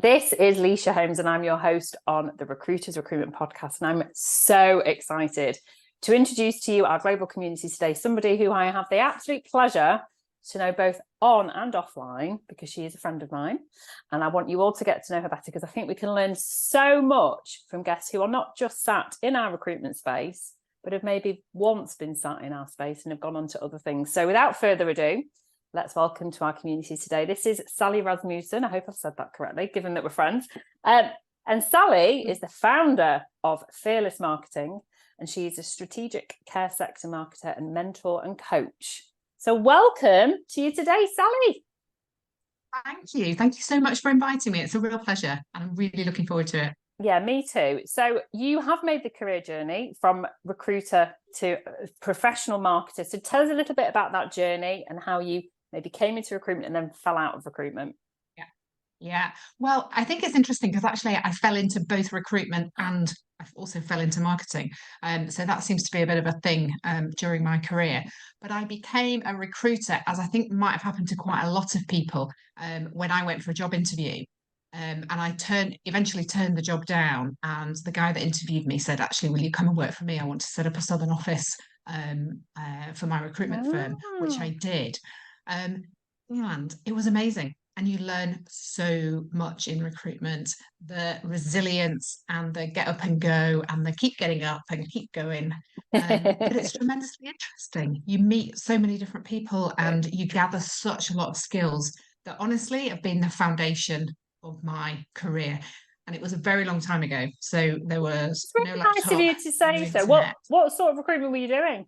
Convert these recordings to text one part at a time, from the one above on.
This is Leisha Holmes, and I'm your host on the Recruiters Recruitment Podcast. And I'm so excited to introduce to you our global community today, somebody who I have the absolute pleasure to know both on and offline, because she is a friend of mine. And I want you all to get to know her better, because I think we can learn so much from guests who are not just sat in our recruitment space, but have maybe once been sat in our space and have gone on to other things. So without further ado, let's welcome to our community today. This is Sally Rasmussen. I hope I've said that correctly, given that we're friends. And Sally is the founder of Fearless Marketing, and she's a strategic care sector marketer and mentor and coach. So welcome to you today, Sally. Thank you. Thank you so much for inviting me. It's a real pleasure, and I'm really looking forward to it. Yeah, me too. So you have made the career journey from recruiter to professional marketer. So tell us a little bit about that journey and how you maybe came into recruitment and then fell out of recruitment. Yeah. Well, I think it's interesting because actually I fell into both recruitment and I also fell into marketing. So that seems to be a bit of a thing during my career. But I became a recruiter, as I think might have happened to quite a lot of people when I went for a job interview. And I eventually turned the job down. And the guy that interviewed me said, actually, will you come and work for me? I want to set up a southern office for my recruitment firm, which I did. And it was amazing. And you learn so much in recruitment, the resilience and the get up and go and the keep getting up and keep going. But it's tremendously interesting. You meet so many different people and you gather such a lot of skills that honestly have been the foundation of my career. And it was a very long time ago. So there was It's really no laptop, nice of you to say no so. internet. What sort of recruitment were you doing?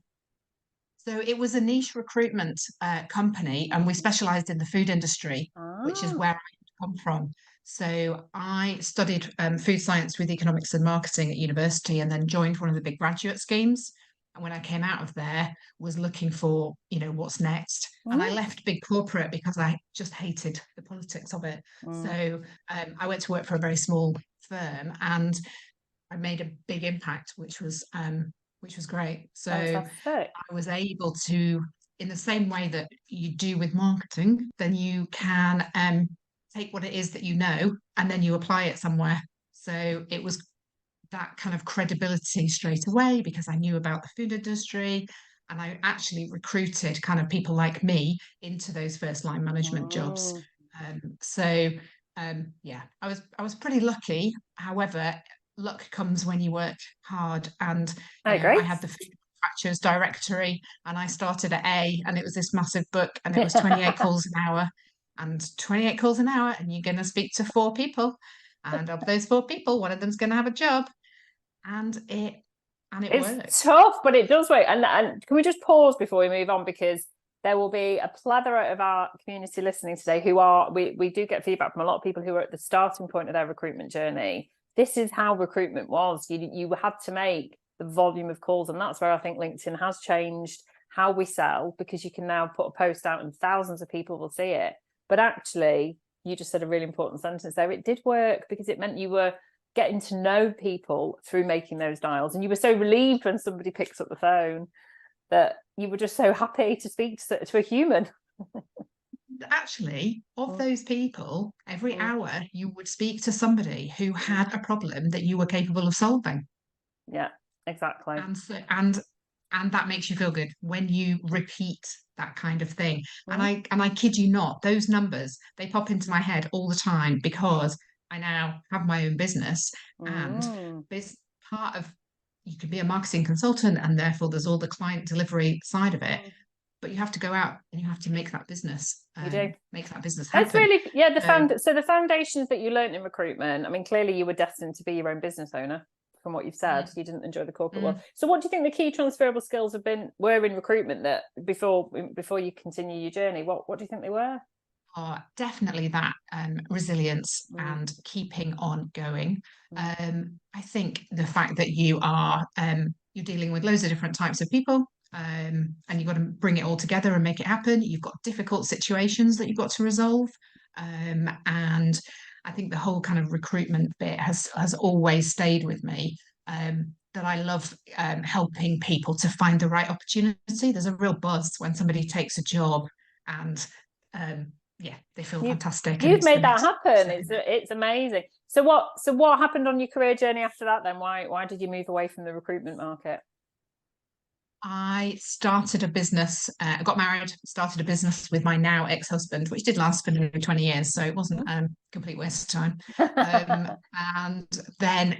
So it was a niche recruitment company, and we specialised in the food industry, which is where I come from. So I studied food science with economics and marketing at university, and then joined one of the big graduate schemes. And when I came out of there, was looking for, what's next. And I left big corporate because I just hated the politics of it. So I went to work for a very small firm, and I made a big impact, which was great. So Fantastic. I was able to, in the same way that you do with marketing, then you can take what it is that you know and then you apply it somewhere. So it was that kind of credibility straight away because I knew about the food industry, and I actually recruited kind of people like me into those first line management jobs. Yeah, I was pretty lucky. However, luck comes when you work hard, and I agree. I had the food manufacturers directory, and I started at A, and it was this massive book, and it was 28 calls an hour, and 28 calls an hour, and you're going to speak to 4 people, and of those 4 people, one of them's going to have a job, and it's works. Tough, but it does work. And can we just pause before we move on, because there will be a plethora of our community listening today who are, we do get feedback from a lot of people who are at the starting point of their recruitment journey. This is how recruitment was. You had to make the volume of calls, and that's where I think LinkedIn has changed how we sell, because you can now put a post out and thousands of people will see it. But actually, you just said a really important sentence there. It did work because it meant you were getting to know people through making those dials, and you were so relieved when somebody picks up the phone that you were just so happy to speak to a human. Actually, of those people, every hour you would speak to somebody who had a problem that you were capable of solving. Yeah, exactly. And that makes you feel good when you repeat that kind of thing. And I kid you not, those numbers, they pop into my head all the time because I now have my own business, and this part of, you can be a marketing consultant, and therefore there's all the client delivery side of it, but you have to go out and you have to make that business. You do make that business happen. That's really so the foundations that you learned in recruitment. I mean, clearly you were destined to be your own business owner. From what you've said, you didn't enjoy the corporate world. So what do you think the key transferable skills were in recruitment that before you continue your journey? What do you think they were? Definitely that resilience and keeping on going. I think the fact that you're dealing with loads of different types of people, and you've got to bring it all together and make it happen. You've got difficult situations that you've got to resolve, and I think the whole kind of recruitment bit has always stayed with me. That I love helping people to find the right opportunity. There's a real buzz when somebody takes a job and yeah, they feel fantastic. And You've it's the made that next happen. step. It's amazing. So what happened on your career journey after that then? Why did you move away from the recruitment market? I started a business. I got married, started a business with my now ex-husband, which did last for nearly 20 years. So it wasn't a complete waste of time. And then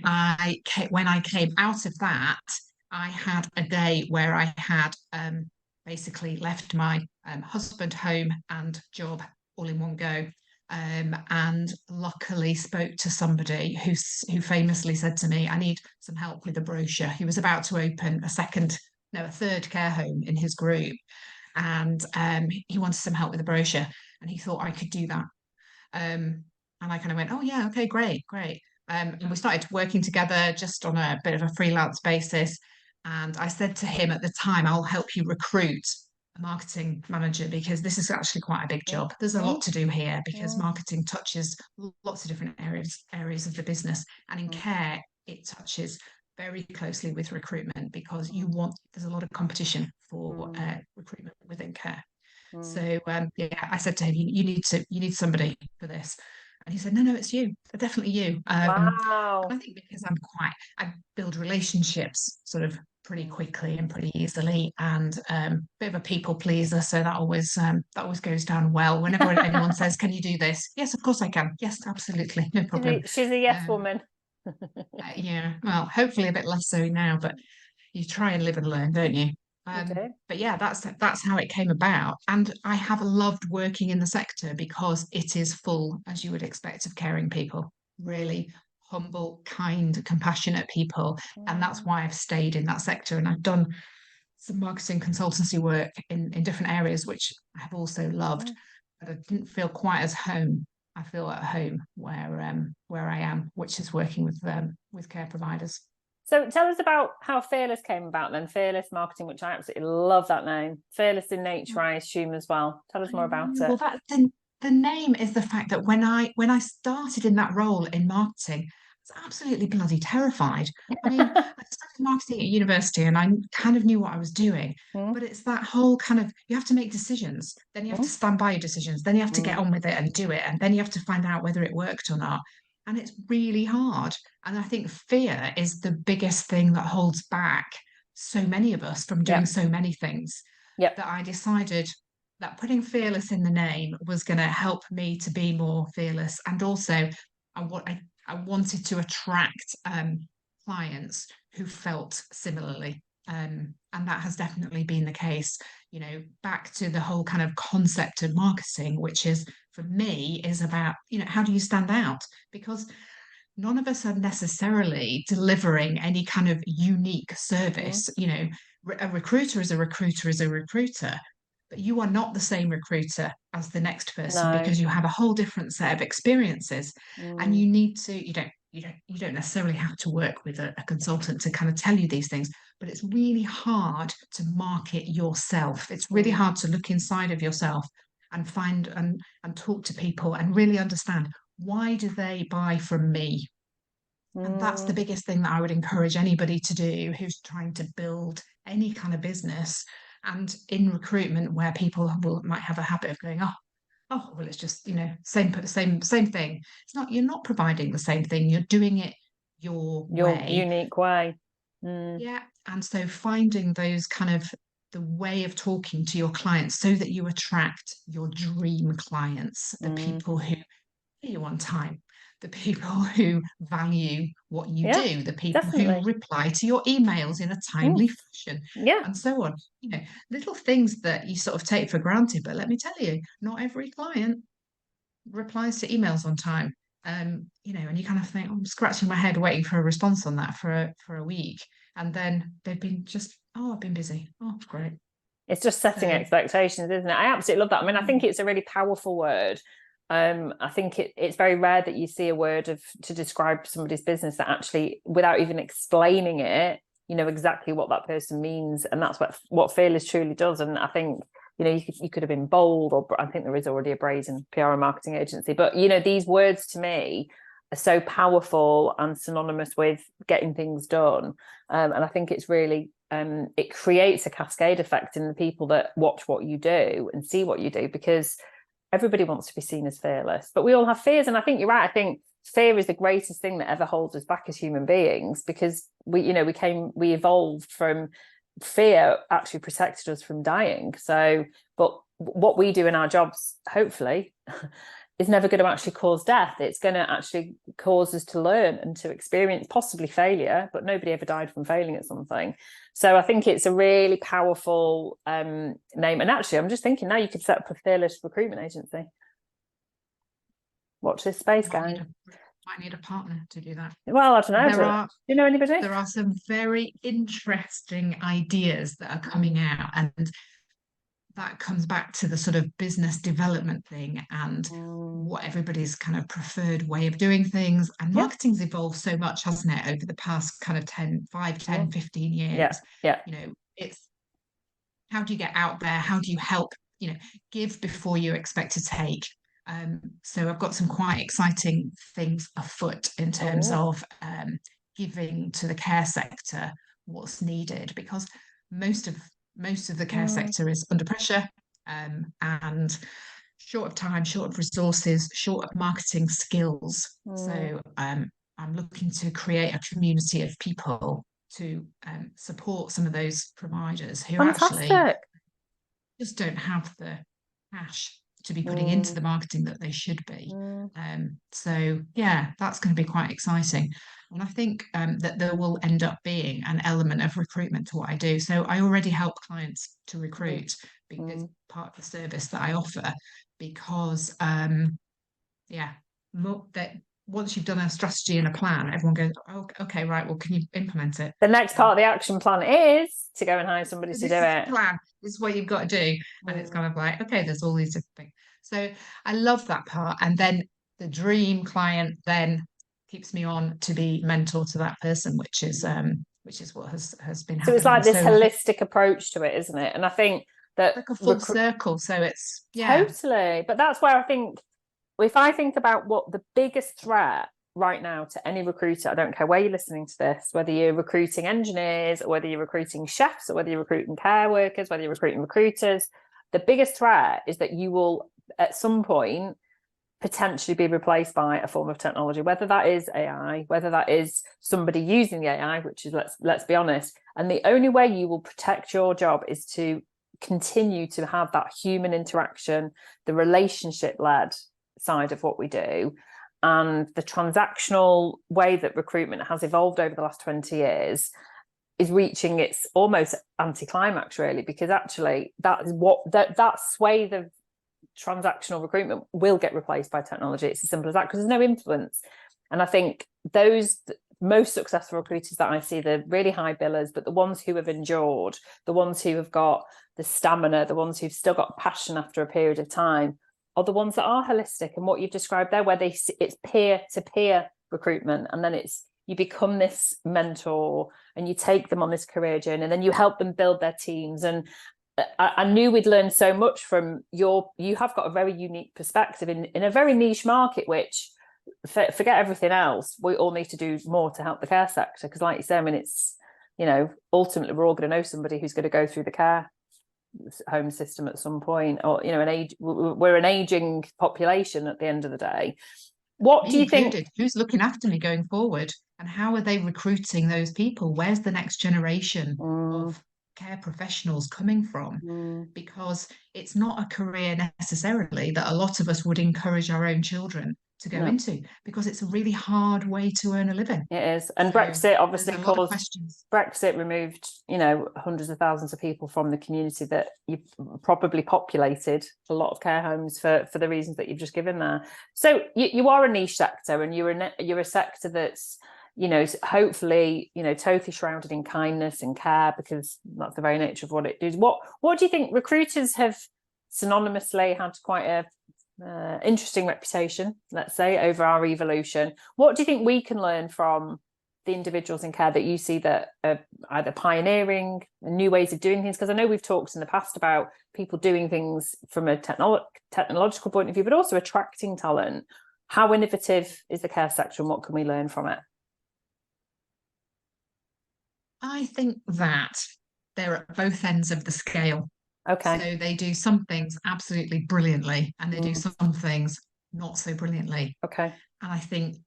when I came out of that, I had a day where I had basically left my husband home and job all in one go. And luckily spoke to somebody who famously said to me, "I need some help with a brochure." He was about to open a third care home in his group, and he wanted some help with the brochure, and he thought I could do that. And I kind of went, "Oh yeah, okay, great, great." And we started working together just on a bit of a freelance basis. And I said to him at the time, "I'll help you recruit a marketing manager because this is actually quite a big job. There's a lot to do here because marketing touches lots of different areas of the business, and in care, it touches very closely with recruitment because there's a lot of competition for recruitment within care." So yeah, I said to him, you need somebody for this. And he said, "No, it's you, definitely you." Wow. And I think because I build relationships sort of pretty quickly and pretty easily, and bit of a people pleaser, so that always goes down well. Whenever anyone says, "Can you do this?" "Yes, of course I can." "Yes, absolutely, no problem." She's a yes woman. Yeah, well, hopefully a bit less so now, but you try and live and learn, don't you? You do. But yeah, that's how it came about. And I have loved working in the sector because it is full, as you would expect, of caring people, really humble, kind, compassionate people. And that's why I've stayed in that sector. And I've done some marketing consultancy work in different areas, which I have also loved, but I didn't feel quite as home. I feel at home where I am, which is working with care providers. So tell us about how Fearless came about then. Fearless Marketing, which I absolutely love that name. Fearless in nature, I assume, as well. Tell us more about it. Well, the name is the fact that when I started in that role in marketing, I was absolutely bloody terrified. I mean, I studied marketing at university and I kind of knew what I was doing, but it's that whole kind of you have to make decisions, then you have to stand by your decisions, then you have to get on with it and do it, and then you have to find out whether it worked or not. And it's really hard. And I think fear is the biggest thing that holds back so many of us from doing so many things Yep. that I decided that putting fearless in the name was going to help me to be more fearless. And also, I wanted to attract clients who felt similarly. And that has definitely been the case, back to the whole kind of concept of marketing, which is for me is about, how do you stand out? Because none of us are necessarily delivering any kind of unique service. A recruiter is a recruiter is a recruiter, but you are not the same recruiter as the next person because you have a whole different set of experiences, and you don't necessarily have to work with a consultant to kind of tell you these things, but it's really hard to market yourself. It's really hard to look inside of yourself and find and talk to people and really understand, why do they buy from me? And that's the biggest thing that I would encourage anybody to do who's trying to build any kind of business. And in recruitment, where people might have a habit of going, well, it's just, same thing. It's not, you're not providing the same thing. You're doing it your way. Unique way. Yeah. And so finding those kind of the way of talking to your clients so that you attract your dream clients, the people who pay you on time, the people who value what you do, the people who reply to your emails in a timely fashion, and so on. Little things that you sort of take for granted, but let me tell you, not every client replies to emails on time. And you kind of think, I'm scratching my head waiting for a response on that for a week, and then they've been just, I've been busy. Oh, great. It's just setting expectations, isn't it? I absolutely love that. I mean, I think it's a really powerful word. I think it's very rare that you see a word to describe somebody's business that actually, without even explaining it, you know exactly what that person means, and that's what Fearless truly does. And I think, you could have been bold, or I think there is already a brazen PR and marketing agency, but these words to me are so powerful and synonymous with getting things done. And I think it's really it creates a cascade effect in the people that watch what you do and see what you do, because everybody wants to be seen as fearless, but we all have fears. And I think you're right. I think fear is the greatest thing that ever holds us back as human beings, because we evolved from fear, actually protected us from dying. So, but what we do in our jobs, hopefully, is never going to actually cause death. It's going to actually cause us to learn and to experience possibly failure, but nobody ever died from failing at something. So I think it's a really powerful name. And actually, I'm just thinking now you could set up a fearless recruitment agency. Watch this space, guys. Might need a partner to do that. Well, I don't know. Do you know anybody? There are some very interesting ideas that are coming out, and that comes back to the sort of business development thing and what everybody's kind of preferred way of doing things. And marketing's evolved so much, hasn't it, over the past kind of 10, 15 years. You know, it's how do you get out there? How do you help, give before you expect to take? So I've got some quite exciting things afoot in terms of giving to the care sector what's needed, because most of the care sector is under pressure and short of time, short of resources, short of marketing skills. So I'm looking to create a community of people to support some of those providers who actually just don't have the cash to be putting into the marketing that they should be. So yeah, that's going to be quite exciting. And I think that there will end up being an element of recruitment to what I do. So I already help clients to recruit because part of the service that I offer, because that once you've done a strategy and a plan, everyone goes, oh, okay, right, well, can you implement it? The next part of the action plan is to go and hire somebody to do it. Plan is what you've got to do. And it's kind of like, okay, there's all these different things. So I love that part. And then the dream client then keeps me on to be mentor to that person, which is what has been happening. So it's like this holistic approach to it, isn't it? And I think that like a full circle. So it's totally. But that's where I think, if I think about what the biggest threat right now to any recruiter, I don't care where you're listening to this, whether you're recruiting engineers or whether you're recruiting chefs or whether you're recruiting care workers, whether you're recruiting recruiters, the biggest threat is that you will at some point potentially be replaced by a form of technology, whether that is AI, whether that is somebody using the AI, which is, let's be honest. And the only way you will protect your job is to continue to have that human interaction, the relationship-led side of what we do. And the transactional way that recruitment has evolved over the last 20 years is reaching its almost anti-climax, really, because actually that is that swathe of transactional recruitment will get replaced by technology. It's as simple as that, because there's no influence. And I think those most successful recruiters that I see, the really high billers, but the ones who have endured, the ones who have got the stamina, the ones who've still got passion after a period of time, are the ones that are holistic. And what you've described there, where it's peer-to-peer recruitment, and then you become this mentor and you take them on this career journey, and then you help them build their teams. And I knew we'd learn so much from you have got a very unique perspective in a very niche market, which forget everything else, we all need to do more to help the care sector, because like you say, I mean, it's, ultimately we're all going to know somebody who's going to go through the care home system at some point, or we're an aging population at the end of the day. What do you think, who's looking after me going forward, and how are they recruiting those people? Where's the next generation of care professionals coming from? Because it's not a career necessarily that a lot of us would encourage our own children to go into, because it's a really hard way to earn a living. It is. And so Brexit obviously caused Brexit removed, hundreds of thousands of people from the community that you probably populated a lot of care homes for the reasons that you've just given there. So you are a niche sector, and you're a sector that's, hopefully, totally shrouded in kindness and care, because that's the very nature of what it is. What do you think? Recruiters have synonymously had quite a interesting reputation, let's say, over our evolution. What do you think we can learn from the individuals in care that you see that are either pioneering new ways of doing things? Because I know we've talked in the past about people doing things from a technological point of view, but also attracting talent. How innovative is the care sector, and what can we learn from it? I think that they're at both ends of the scale. Okay. So they do some things absolutely brilliantly, and they do Mm. some things not so brilliantly. Okay. And I think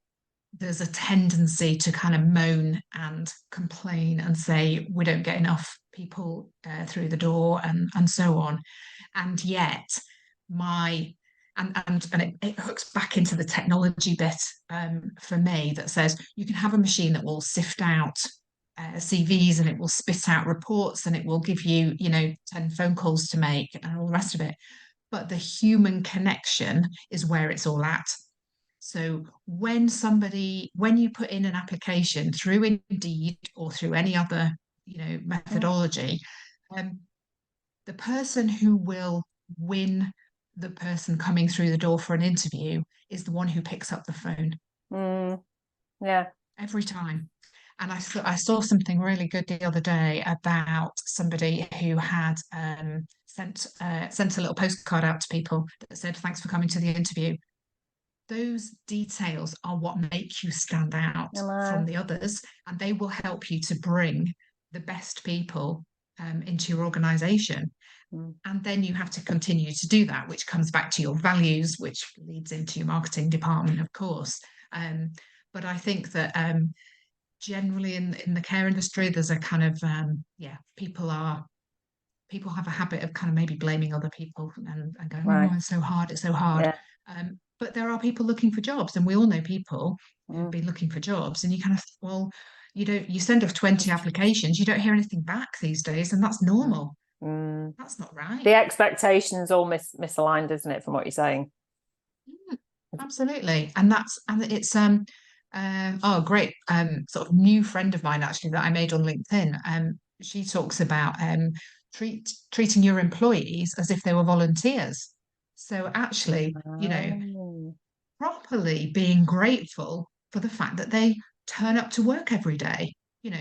there's a tendency to kind of moan and complain and say we don't get enough people through the door and so on. And yet my it hooks back into the technology bit for me, that says you can have a machine that will sift out CVs, and it will spit out reports, and it will give you, 10 phone calls to make and all the rest of it. But the human connection is where it's all at. So when you put in an application through Indeed or through any other, methodology, um, the person who will win the person coming through the door for an interview is the one who picks up the phone Mm. Yeah. every time. And I saw something really good the other day about somebody who had sent a little postcard out to people that said, "Thanks for coming to the interview." Those details are what make you stand out from Hello. the others, and they will help you to bring the best people into your organization. Mm. And then you have to continue to do that, which comes back to your values, which leads into your marketing department, of course. But I think that generally in the care industry, there's a kind of people have a habit of kind of maybe blaming other people and going, Right. "Oh, it's so hard, it's so hard." Yeah. But there are people looking for jobs, and we all know people who've Mm. been looking for jobs, and you kind of, well, you send off 20 applications, you don't hear anything back these days, and that's Mm. normal. Mm. That's not right. The expectations all misaligned, isn't it, from what you're saying? Mm, absolutely. And it's oh great, sort of new friend of mine actually that I made on LinkedIn. She talks about treating your employees as if they were volunteers. So actually, Oh. properly being grateful for the fact that they turn up to work every day.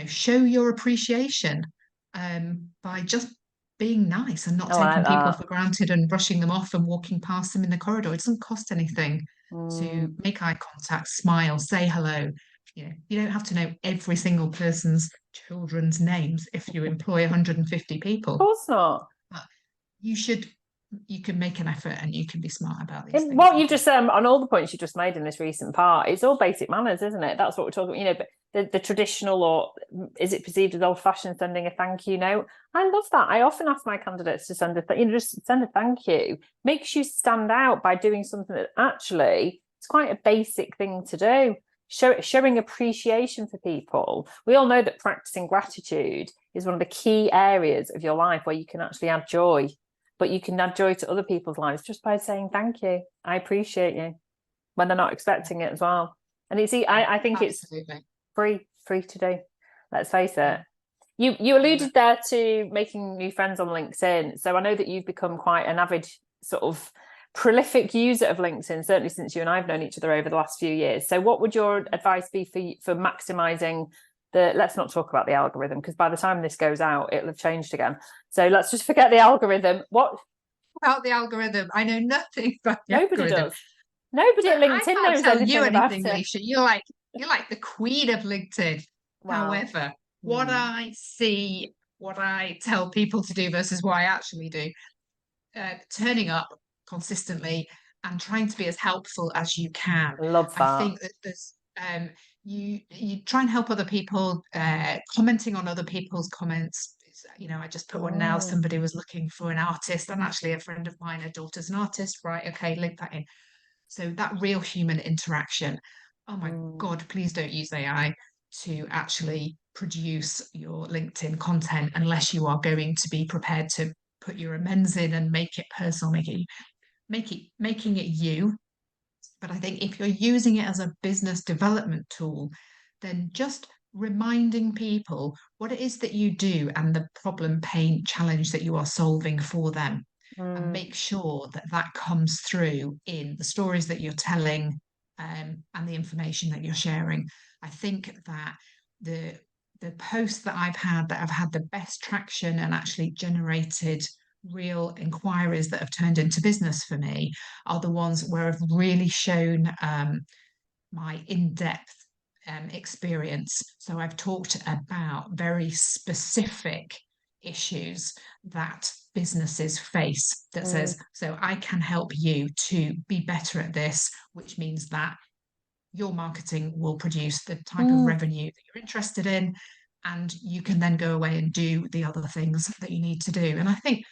Show your appreciation by just being nice and not I like taking people that. for granted and brushing them off and walking past them in the corridor. It doesn't cost anything to Mm. make eye contact, smile, say hello. You don't have to know every single person's children's names if you employ 150 Of people. course not. But you should, you can make an effort and you can be smart about these In things, what I you've think. just on all the points you just made in this recent part, it's all basic manners, isn't it? That's what we're talking. But the traditional, or is it perceived as old-fashioned, sending a thank you note? I love that. I often ask my candidates to send just send a thank you. Makes you stand out by doing something that actually it's quite a basic thing to do. Showing appreciation for people. We all know that practicing gratitude is one of the key areas of your life where you can actually add joy. But you can add joy to other people's lives just by saying thank you. I appreciate you when they're not expecting it as well. And I think Absolutely. it's free to do. Let's face it. Yeah. You alluded there to making new friends on LinkedIn. So I know that you've become quite an avid sort of prolific user of LinkedIn, certainly since you and I have known each other over the last few years. So what would your advice be for maximizing let's not talk about the algorithm, because by the time this goes out, it'll have changed again. So let's just forget the algorithm. What about the algorithm? I know nothing about the nobody algorithm. does. Nobody But at I LinkedIn can't knows tell you anything about anything, it. Leisha. You're like the queen of LinkedIn. Wow. However, what I see, what I tell people to do versus what I actually do, turning up consistently and trying to be as helpful as you can. Love I that. think that there's you try and help other people, commenting on other people's comments. I just put one now. Somebody was looking for an artist, and actually a friend of mine, her daughter's an artist. Right, okay, link that in. So that real human interaction. Oh my God, please don't use AI to actually produce your LinkedIn content unless you are going to be prepared to put your amends in and make it personal, making it you. But I think if you're using it as a business development tool, then just reminding people what it is that you do and the problem, pain, challenge that you are solving for them. And make sure that that comes through in the stories that you're telling, and the information that you're sharing. I think that the posts that have had the best traction and actually generated real inquiries that have turned into business for me are the ones where I've really shown my in-depth experience. So I've talked about very specific issues that businesses face that says, so I can help you to be better at this, which means that your marketing will produce the type of revenue that you're interested in, and you can then go away and do the other things that you need to do. And I think,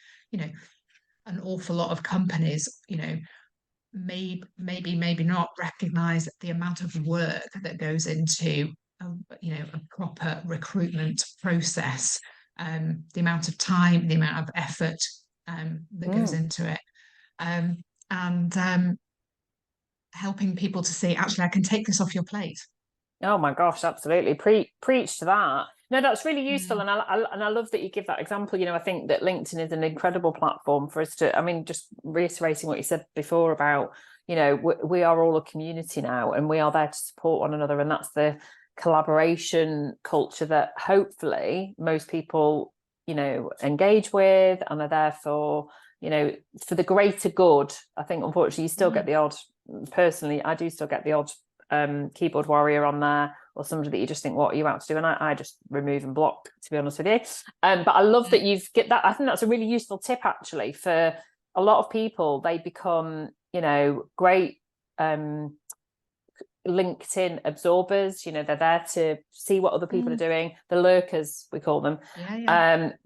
an awful lot of companies, maybe not recognize the amount of work that goes into a proper recruitment process, the amount of time, the amount of effort that goes into it, and helping people to see, actually, I can take this off your plate. Oh my gosh, absolutely. Preach to that. No, that's really useful. And I love that you give that example. I think that LinkedIn is an incredible platform for us to, just reiterating what you said before about, we are all a community now, and we are there to support one another. And that's the collaboration culture that hopefully most people, engage with and are there for, for the greater good. I think, unfortunately, you still get the odd, personally, I do still get the odd keyboard warrior on there, or somebody that you just think, what are you out to do? And I just remove and block, to be honest with you. But I love that you've get that. I think that's a really useful tip, actually, for a lot of people. They become, great LinkedIn absorbers. They're there to see what other people are doing, the lurkers, we call them.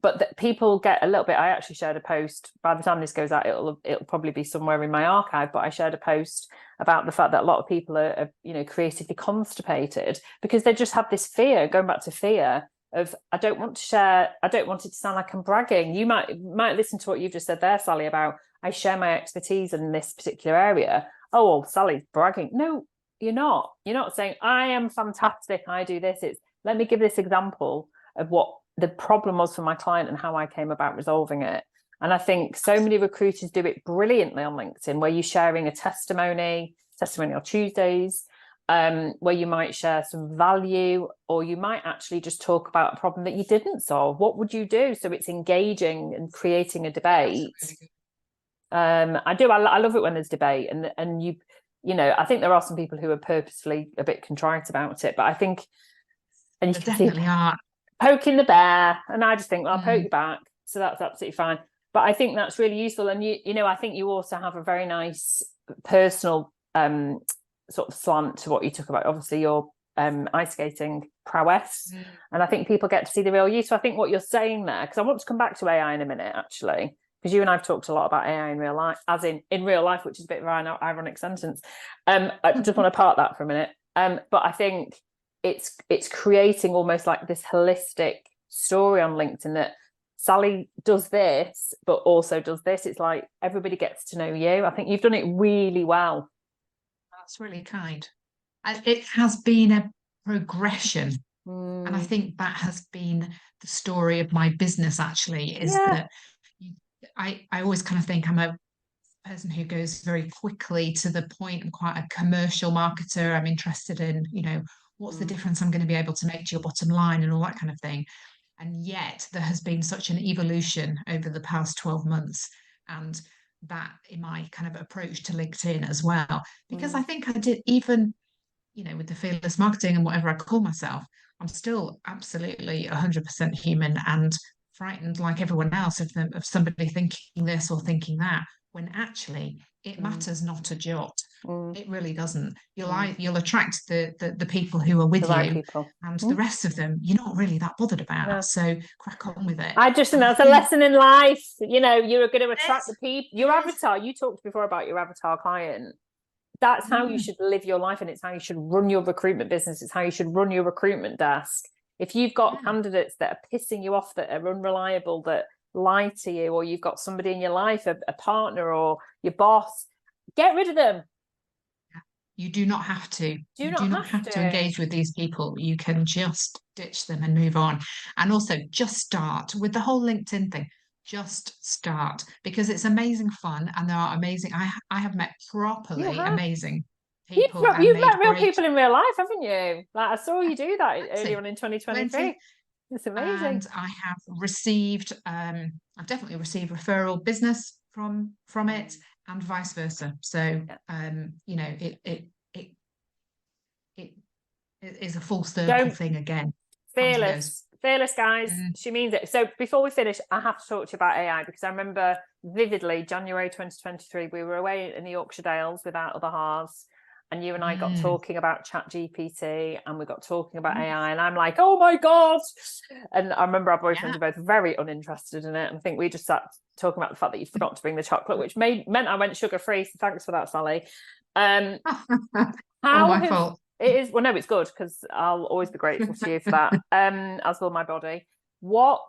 But people get a little bit. I actually shared a post. By the time this goes out, it'll probably be somewhere in my archive, but I shared a post about the fact that a lot of people are creatively constipated because they just have this fear, going back to fear of, I don't want to share, I don't want it to sound like I'm bragging. You might listen to what you've just said there, Sally, about I share my expertise in this particular area. Oh, well, Sally's bragging. No, you're not saying I am fantastic, I do this. It's, let me give this example of what the problem was for my client and how I came about resolving it. And I think so many recruiters do it brilliantly on LinkedIn, where you're sharing a testimonial Tuesdays, where you might share some value, or you might actually just talk about a problem that you didn't solve. What would you do? So it's engaging and creating a debate. I love it when there's debate, and you I think there are some people who are purposefully a bit contrite about it, but I think, and you can definitely are poking the bear, and I just think, well, I'll poke you back, so that's absolutely fine. But I think that's really useful, and I think you also have a very nice personal sort of slant to what you talk about. Obviously, your ice skating prowess, and I think people get to see the real you. So I think what you're saying there, because I want to come back to AI in a minute, actually, because you and I've talked a lot about AI in real life, as in real life, which is a bit of an ironic sentence. I just want to park that for a minute. But I think it's creating almost like this holistic story on LinkedIn that Sally does this, but also does this. It's like everybody gets to know you. I think you've done it really well. That's really kind. It has been a progression. And I think that has been the story of my business, actually, is that I always kind of think I'm a person who goes very quickly to the point. I'm quite a commercial marketer. I'm interested in, what's the difference I'm going to be able to make to your bottom line and all that kind of thing. And yet there has been such an evolution over the past 12 months. And that in my kind of approach to LinkedIn as well, because I think I did, even, with the fearless marketing and whatever I call myself, I'm still absolutely 100% human and frightened like everyone else of somebody thinking this or thinking that, when actually it matters not a jot. It really doesn't. You'll attract the people who are with you, people. And the rest of them you're not really that bothered about. No. So crack on with it. I just think that's a lesson in life. You're going to attract the people. Your avatar. You talked before about your avatar client. That's how you should live your life, and it's how you should run your recruitment business. It's how you should run your recruitment desk. If you've got candidates that are pissing you off, that are unreliable, that lie to you, or you've got somebody in your life, a partner or your boss, get rid of them. You do not have to. You do not have to engage with these people. You can just ditch them and move on. And also just start with the whole LinkedIn thing. Just start, because it's amazing fun, and there are amazing. I have met properly amazing people. You've met real people in real life, haven't you? Like, I saw you do that earlier on in 2023. It's amazing. And I have received, I've definitely received referral business from it, and vice versa. So, it is a full circle thing again. Fearless Fearless, guys. She means it. So before we finish, I have to talk to you about AI, because I remember vividly January 2023, we were away in the Yorkshire Dales with our other halves, and you and I got talking about Chat GPT, and we got talking about AI, and I'm like, oh my God. And I remember our boyfriends were both very uninterested in it. And I think we just sat talking about the fact that you forgot to bring the chocolate, which meant I went sugar-free. So thanks for that, Sally. All my fault. It is, well, no, it's good, because I'll always be grateful to you for that, as will my body. What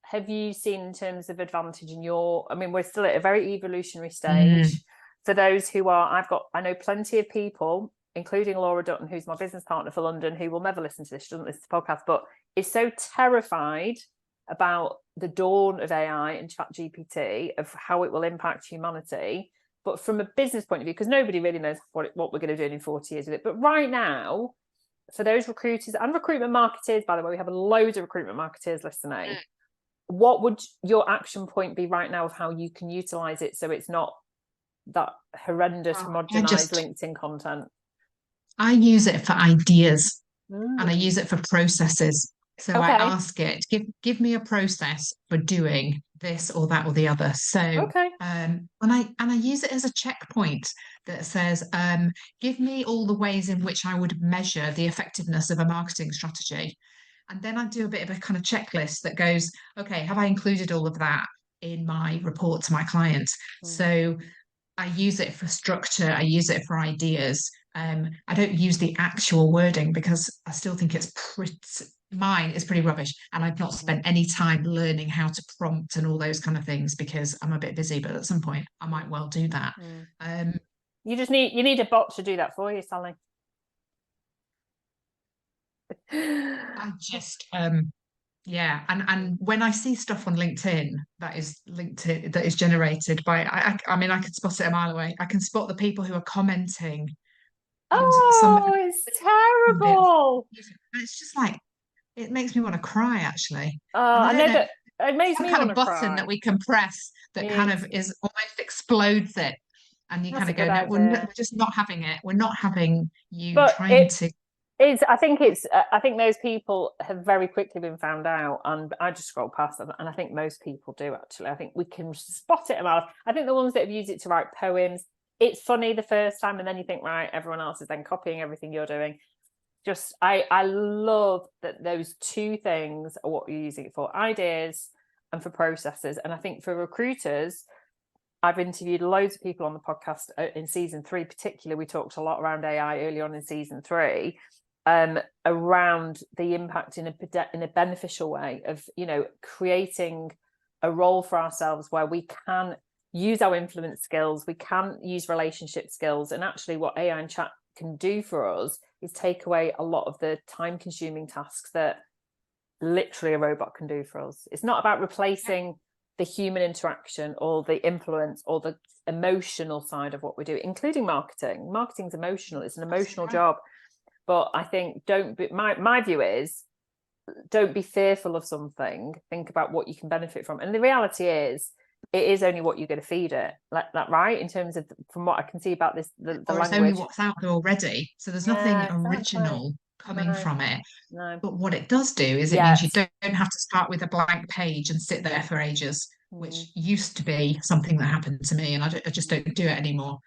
have you seen in terms of advantage in your, I mean, we're still at a very evolutionary stage. For those who are, I know plenty of people, including Laura Dutton, who's my business partner for London, who will never listen to this, she doesn't listen to the podcast, but is so terrified about the dawn of AI and Chat GPT, of how it will impact humanity. But from a business point of view, because nobody really knows what we're going to do in 40 years with it. But right now, for those recruiters and recruitment marketers, by the way, we have loads of recruitment marketers listening. What would your action point be right now of how you can utilize it so it's not that horrendous homogenized LinkedIn content? I use it for ideas and I use it for processes. So I ask it, give me a process for doing this or that or the other. So and I use it as a checkpoint that says, give me all the ways in which I would measure the effectiveness of a marketing strategy. And then I do a bit of a kind of checklist that goes, okay, have I included all of that in my report to my clients? So I use it for structure, I use it for ideas. I don't use the actual wording because I still think mine is pretty rubbish, and I've not spent any time learning how to prompt and all those kind of things because I'm a bit busy, but at some point I might well do that. You need a bot to do that for you, Sally. I just and when I see stuff on LinkedIn that is generated by I mean, I can spot it a mile away. I can spot the people who are commenting. It's terrible. It's just like, it makes me want to cry, actually. I know that it makes me want to cry. Kind of button that we can press that kind of is almost explodes it, and you kind of go, no, we're just not having it. We're not having you trying to. I think those people have very quickly been found out, and I just scroll past them, and I think most people do, actually. I think we can spot it. I think the ones that have used it to write poems, it's funny the first time, and then you think, right, everyone else is then copying everything you're doing. Just, I love that those two things are what you're using it for, ideas and for processes. And I think for recruiters, I've interviewed loads of people on the podcast in season 3, particularly. We talked a lot around AI early on in season 3, around the impact in a beneficial way of, creating a role for ourselves where we can use our influence skills, we can use relationship skills. And actually what AI and chat can do for us is take away a lot of the time consuming tasks that literally a robot can do for us. It's not about replacing the human interaction or the influence or the emotional side of what we do, including marketing. Marketing's emotional. It's an emotional job. But I think my view is, don't be fearful of something. Think about what you can benefit from. And the reality is, it is only what you're going to feed it, like that, right? In terms of, from what I can see about this, the language. It's only what's out there already. So there's nothing original coming from it. No. But what it does do is it means you don't have to start with a blank page and sit there for ages, which used to be something that happened to me, and I just don't do it anymore.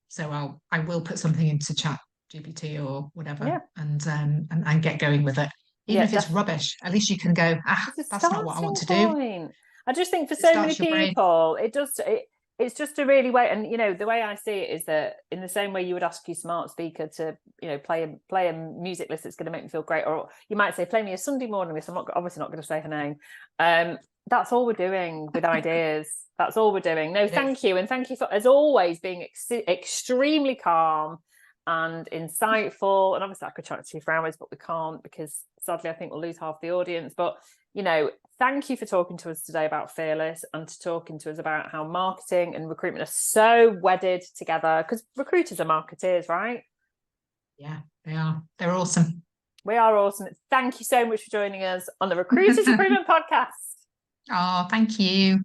So I will put something into Chat GPT or whatever, and get going with it. Even if it's rubbish, at least you can go, that's not what I want to do. I just think for so many people, it's just a really way. And, the way I see it is that in the same way you would ask your smart speaker to, play a music list that's going to make me feel great. Or you might say, play me a Sunday morning list. I'm obviously not going to say her name. That's all we're doing with ideas. That's all we're doing. No, thank you. And thank you for, as always, being extremely calm and insightful. And obviously I could chat to you for hours, but we can't, because sadly I think we'll lose half the audience. But thank you for talking to us today about Fearless, and to talking to us about how marketing and recruitment are so wedded together, because recruiters are marketeers, right? Yeah, they are. They're awesome. We are awesome. Thank you so much for joining us on the Recruiters Recruitment Podcast. Oh, thank you.